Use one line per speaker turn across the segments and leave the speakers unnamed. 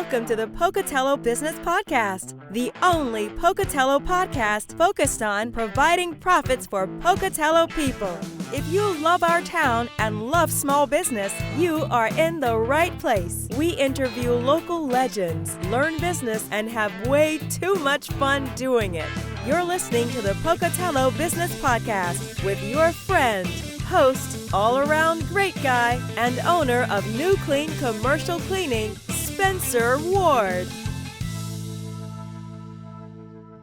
Welcome to the Pocatello Business Podcast, the only Pocatello podcast focused on providing profits for Pocatello people. If you love our town and love small business, you are in the right place. We interview local legends, learn business, and have way too much fun doing it. You're listening to the Pocatello Business Podcast with your friend, host, all-around great guy, and owner of Nucleane Commercial Cleaning, Spencer Ward.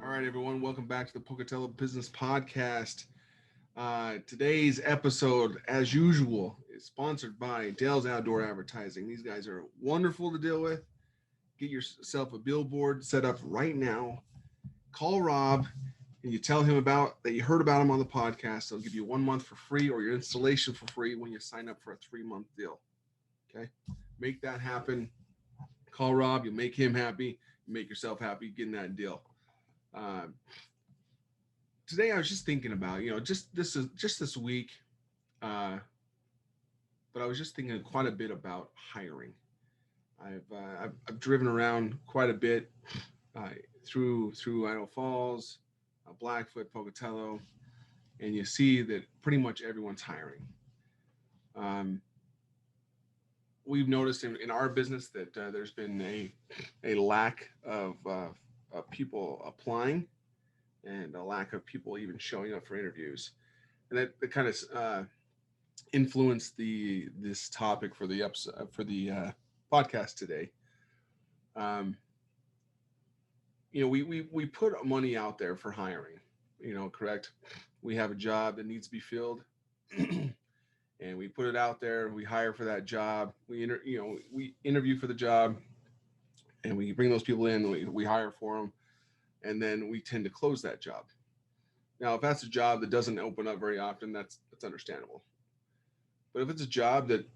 All right, everyone, welcome back to the Pocatello Business Podcast. Today's episode, as usual, is sponsored by Dale's Outdoor Advertising. These guys are wonderful to deal with. Get yourself a billboard set up right now. Call Rob and you tell him that you heard about him on the podcast. They'll give you 1 month for free or your installation for free when you sign up for a 3-month deal. Okay, make that happen. Call Rob. You'll make him happy. You make yourself happy getting that deal. Today I was just thinking about, just this week, but I was just thinking quite a bit about hiring. I've driven around quite a bit through Idaho Falls, Blackfoot, Pocatello, and you see that pretty much everyone's hiring. We've noticed in our business that there's been a lack of people applying and a lack of people even showing up for interviews. And that kind of influenced this topic for the episode, for the podcast today. We put money out there for hiring, correct? We have a job that needs to be filled. And we put it out there. We hire for that job. We interview for the job, and we bring those people in. We hire for them, and then we tend to close that job. Now, if that's a job that doesn't open up very often, that's understandable. But if it's a job that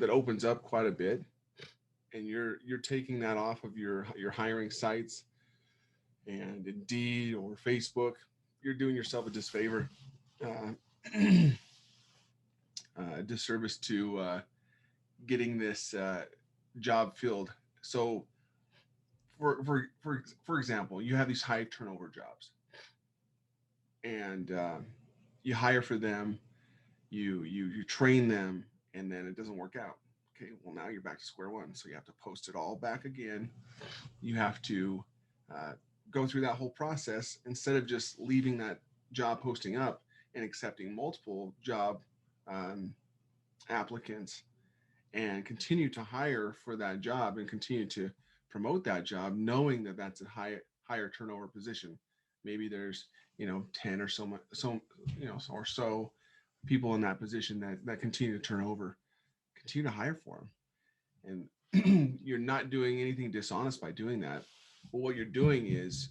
opens up quite a bit, and you're taking that off of your hiring sites and Indeed or Facebook, you're doing yourself a disfavor. Disservice to getting this job filled. So, for example, you have these high turnover jobs, and you hire for them, you train them, and then it doesn't work out. Okay, well now you're back to square one. So you have to post it all back again. You have to go through that whole process instead of just leaving that job posting up and accepting multiple job applicants and continue to hire for that job and continue to promote that job, knowing that that's a higher turnover position. Maybe there's 10 or so people in that position that continue to turn over. Continue to hire for them, and you're not doing anything dishonest by doing that. But what you're doing is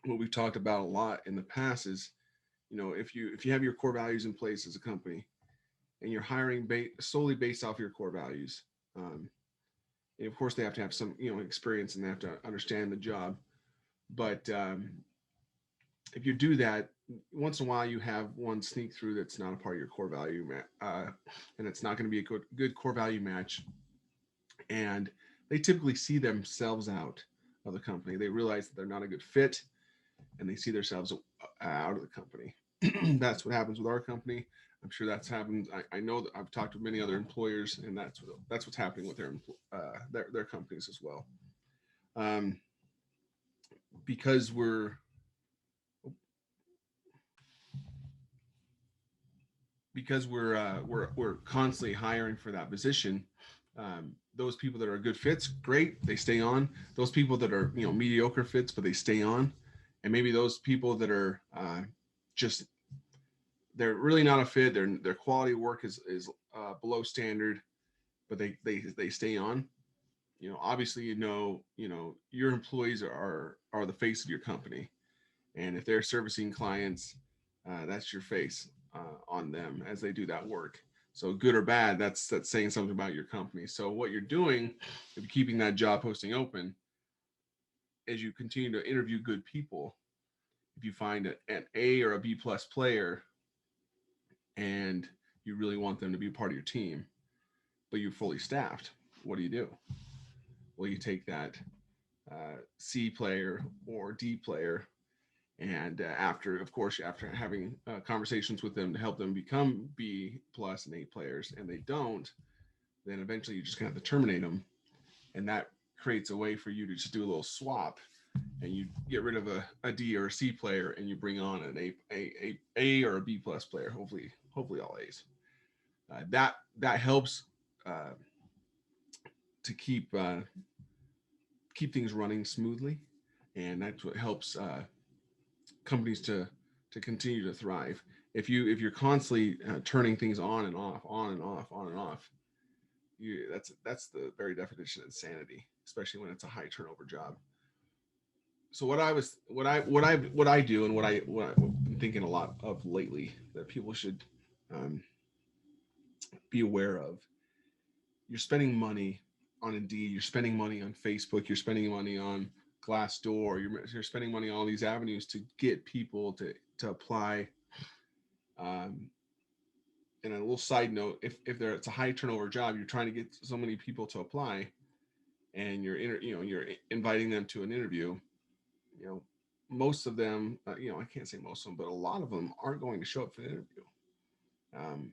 what we've talked about a lot in the past is, if you have your core values in place as a company, and you're hiring solely based off your core values. And of course, they have to have some, experience, and they have to understand the job. But if you do that, once in a while, you have one sneak through that's not a part of your core value, and it's not going to be a good core value match. And they typically see themselves out of the company. They realize that they're not a good fit, and they see themselves out of the company. That's what happens with our company. I'm sure that's happened. I know that I've talked to many other employers, and that's what's happening with their companies as well. Because we're constantly hiring for that position. Those people that are good fits, great, they stay on. Those people that are mediocre fits, but they stay on. And maybe those people that are they're really not a fit. Their quality of work is below standard, but they stay on. Obviously, your employees are the face of your company, and if they're servicing clients, that's your face on them as they do that work. So good or bad, that's saying something about your company. So what you're doing, if you're keeping that job posting open, is you continue to interview good people. If you find an A or a B+ player, and you really want them to be part of your team, but you're fully staffed, what do? Well, you take that C player or D player, and after having conversations with them to help them become B plus and A players, and they don't, then eventually you just kind of have to terminate them, and that creates a way for you to just do a little swap, and you get rid of a D or a C player, and you bring on an A or a B plus player. Hopefully all A's. That helps uh, to keep things running smoothly, and that's what helps companies to continue to thrive. If you're constantly turning things on and off, on and off, on and off, that's the very definition of insanity, especially when it's a high turnover job. So what I do, and what I've been thinking a lot of lately that people should um, be aware of. You're spending money on Indeed, you're spending money on Facebook, you're spending money on Glassdoor, you're spending money on all these avenues to get people to apply. Um, and a little side note, it's a high turnover job, you're trying to get so many people to apply, and you're inviting them to an interview. You know, most of them, I can't say most of them, but a lot of them aren't going to show up for the interview. Um,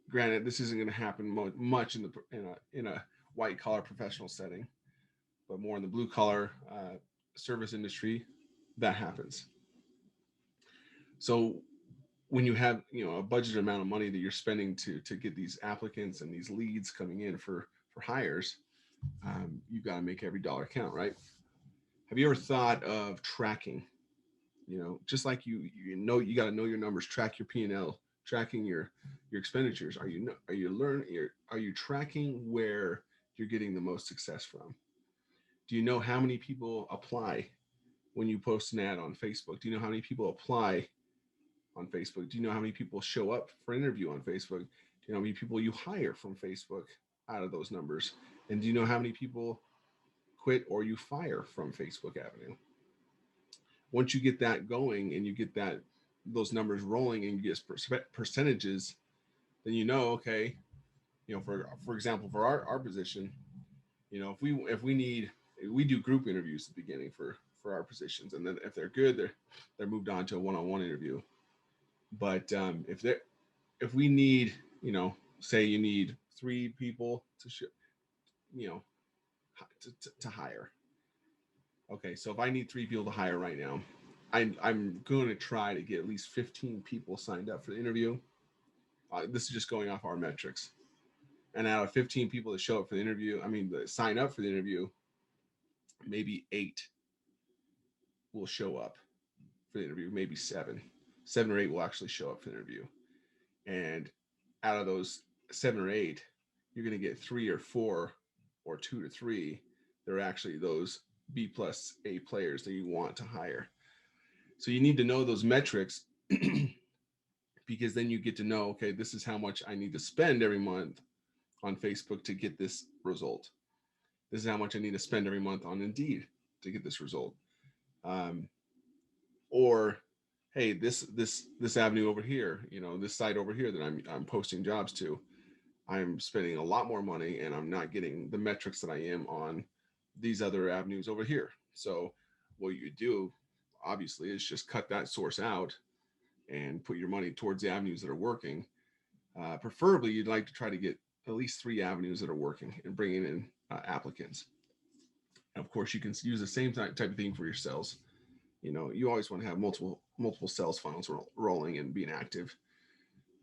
Granted, this isn't going to happen much in a white collar professional setting, but more in the blue collar service industry, that happens. So when you have a budgeted amount of money that you're spending to get these applicants and these leads coming in for hires, you've got to make every dollar count, right? Have you ever thought of tracking? Just like you got to know your numbers, track your P&L, tracking your expenditures. Are you tracking where you're getting the most success from? Do you know how many people apply when you post an ad on Facebook? Do you know how many people apply on Facebook? Do you know how many people show up for an interview on Facebook? Do you know how many people you hire from Facebook out of those numbers? And do you know how many people quit or you fire from Facebook Avenue? Once you get that going and you get those numbers rolling and you get percentages, then okay, for example, for our position, if we do group interviews at the beginning for our positions, and then if they're good, they're moved on to a one-on-one interview. But if we need, say you need 3 people you know to hire. Okay, so if I need 3 people to hire right now, I'm going to try to get at least 15 people signed up for the interview. This is just going off our metrics. And out of 15 people that show up for the interview, that sign up for the interview, maybe 8 will show up for the interview, maybe 7. 7 or 8 will actually show up for the interview. And out of those 7 or 8, you're going to get 3 or 4 or 2 to 3. They're actually those B plus A players that you want to hire. So you need to know those metrics because then you get to know, okay, this is how much I need to spend every month on Facebook to get this result. This is how much I need to spend every month on Indeed to get this result. Or, hey, this avenue over here, this site over here that I'm posting jobs to, I'm spending a lot more money and I'm not getting the metrics that I am on these other avenues over here. So what you do, obviously, is just cut that source out and put your money towards the avenues that are working. Preferably, you'd like to try to get at least 3 avenues that are working and bringing in applicants. And of course, you can use the same type of thing for your sales. You always want to have multiple sales funnels rolling and being active.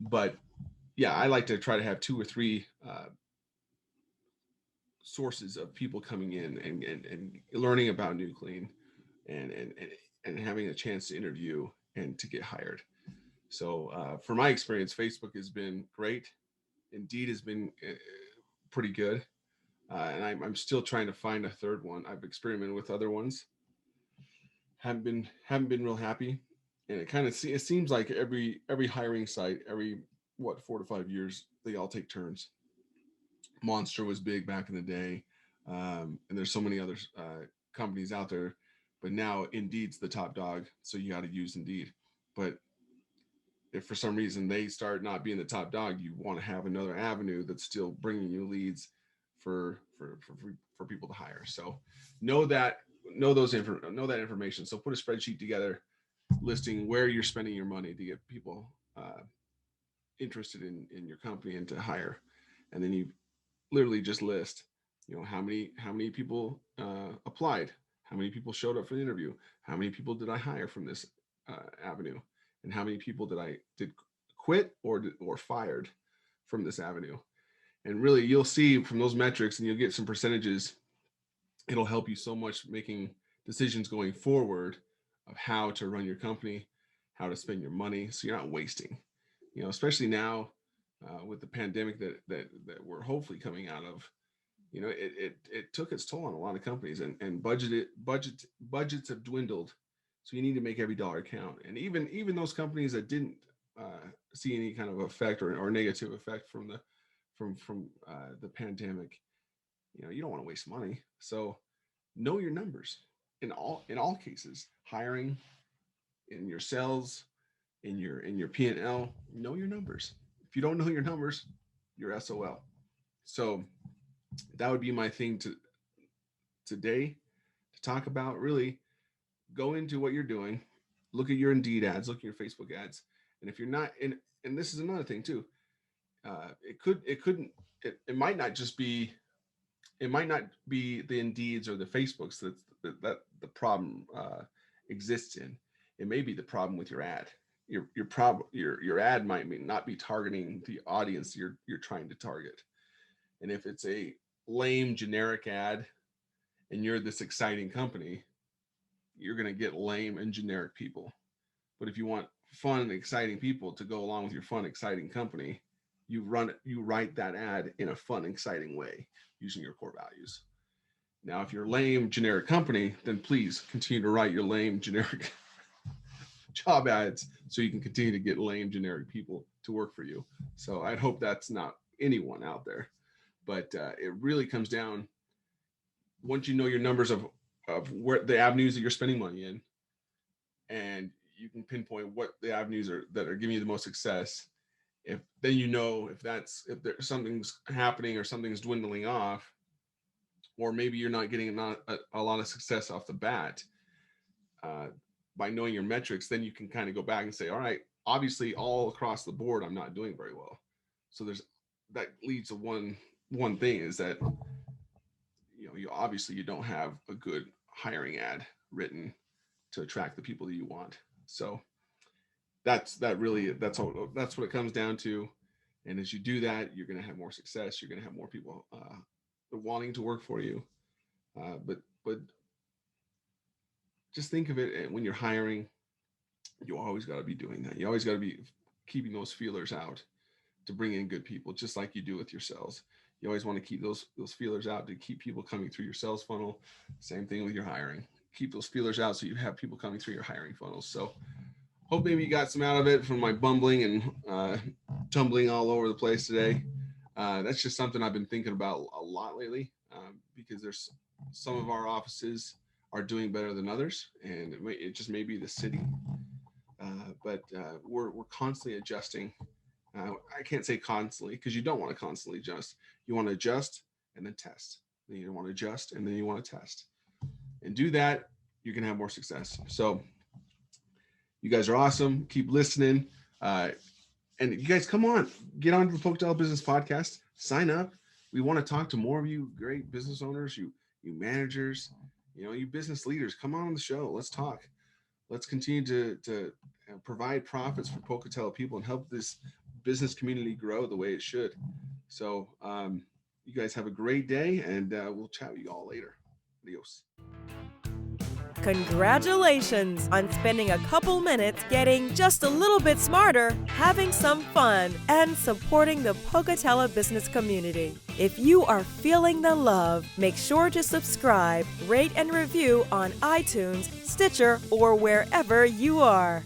But yeah, I like to try to have 2 or 3 sources of people coming in and learning about Nucleane and having a chance to interview and to get hired. So for my experience, Facebook has been great. Indeed has been pretty good. And I'm still trying to find a third one. I've experimented with other ones. Haven't been real happy. And it seems like every hiring site, every 4 to 5 years, they all take turns. Monster was big back in the day. And there's so many other companies out there, but now Indeed's the top dog. So you got to use Indeed. But if for some reason they start not being the top dog, you want to have another avenue that's still bringing you leads for for people to hire. So know that information. So put a spreadsheet together listing where you're spending your money to get people interested in your company and to hire. And then you literally just list, how many people applied, how many people showed up for the interview, how many people did I hire from this avenue, and how many people did quit or fired from this avenue. And really, you'll see from those metrics, and you'll get some percentages. It'll help you so much making decisions going forward of how to run your company, how to spend your money, so you're not wasting. Especially now with the pandemic that we're hopefully coming out of. It took its toll on a lot of companies, and budgets have dwindled. So you need to make every dollar count. And even those companies that didn't see any kind of effect or negative effect from the pandemic, you don't want to waste money. So know your numbers in all cases, hiring, in your sales, in your P&L. Know your numbers. If you don't know your numbers, you're SOL. So that would be my thing today to talk about. Really go into what you're doing, look at your Indeed ads, look at your Facebook ads. And if you're not in, and this is another thing too, it might not be the Indeeds or the Facebooks that the problem exists in. It may be the problem with your ad. Your ad might not be targeting the audience you're trying to target. And if it's a lame generic ad and you're this exciting company, you're going to get lame and generic people. But if you want fun and exciting people to go along with your fun, exciting company, you write that ad in a fun, exciting way using your core values. Now, if you're a lame generic company, then please continue to write your lame generic job ads so you can continue to get lame generic people to work for you. So I'd hope that's not anyone out there, but it really comes down, once you know your numbers of where the avenues that you're spending money in, and you can pinpoint what the avenues that are giving you the most success. If there's something's happening or something's dwindling off, or maybe you're not getting a lot of success off the bat, by knowing your metrics, then you can kind of go back and say, all right, obviously all across the board, I'm not doing very well. So that leads to one thing is that, you don't have a good hiring ad written to attract the people that you want. So that's what it comes down to. And as you do that, you're going to have more success. You're going to have more people wanting to work for you. But just think of it, when you're hiring, you always got to be doing that. You always got to be keeping those feelers out to bring in good people, just like you do with your sales. You always want to keep those feelers out to keep people coming through your sales funnel. Same thing with your hiring. Keep those feelers out so you have people coming through your hiring funnels. So hope maybe you got some out of it from my bumbling and tumbling all over the place today. That's just something I've been thinking about a lot lately, because there's some of our offices are doing better than others, and it just may be the city. But we're constantly adjusting. I can't say constantly, because you don't want to constantly adjust. You want to adjust and then test. Then you want to adjust and then you want to test. And do that, you can have more success. So you guys are awesome. Keep listening. And you guys, come on, get on to the Pocatello Business Podcast. Sign up. We want to talk to more of you great business owners, you managers, you business leaders. Come on the show. Let's talk. Let's continue to provide profits for Pocatello people and help this business community grow the way it should. So you guys have a great day, and we'll chat with you all later. Adios.
Congratulations on spending a couple minutes getting just a little bit smarter, having some fun, and supporting the Pocatello business community. If you are feeling the love, make sure to subscribe, rate, and review on iTunes, Stitcher, or wherever you are.